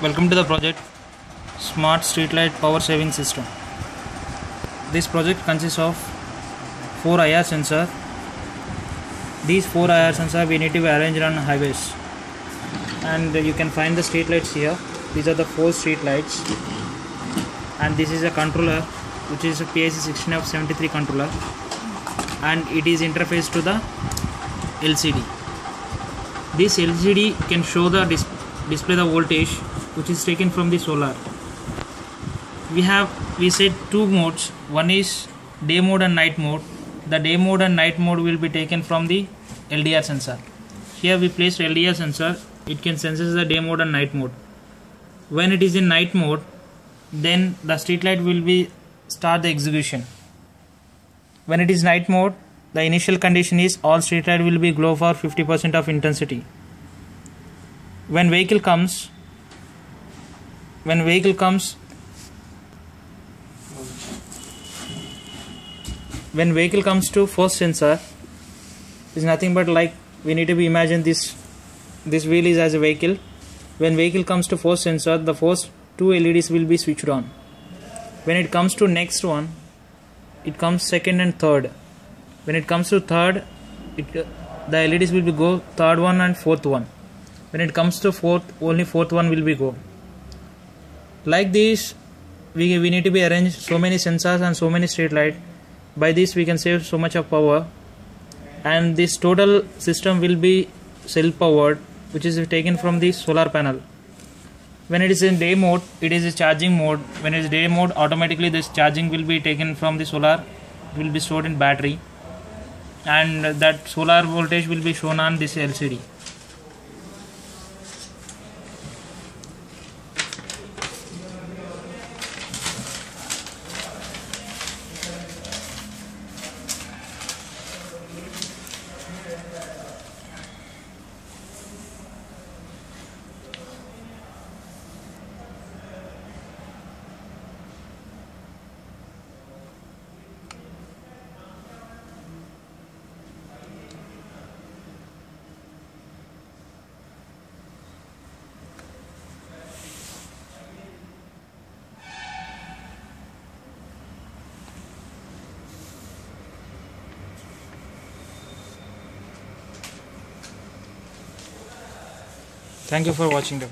Welcome to the project Smart Streetlight Power Saving System. This project consists of 4 IR sensors. These 4 IR sensors we need to be arranged on highways, and you can find the street lights here. These are the 4 street lights, and this is a controller which is a PIC 16F73 controller, and it is interfaced to the LCD. This LCD can show the display the voltage which is taken from the solar. We said 2 modes. One is day mode and night mode. The day mode and night mode will be taken from the LDR sensor. Here we placed LDR sensor. It can senses the day mode and night mode. When it is in night mode, then the street light will be start the execution. When it is night mode, the initial condition is all street light will be glow for 50% of intensity. When vehicle comes to first sensor, is nothing but like we need to be imagine this wheel is as a vehicle. When vehicle comes to first sensor, the first 2 LEDs will be switched on. When it comes to next one, it comes second and third. When it comes to third, the LEDs will be go third one and fourth one. When it comes to fourth, only fourth one will be go. Like this, we need to be arranged so many sensors and so many street light. By this we can save so much of power, and this total system will be self-powered, which is taken from the solar panel. When it is in day mode, it is a charging mode. When it is day mode, automatically this charging will be taken from the solar. It will be stored in battery, and that solar voltage will be shown on this LCD. Thank you for watching them.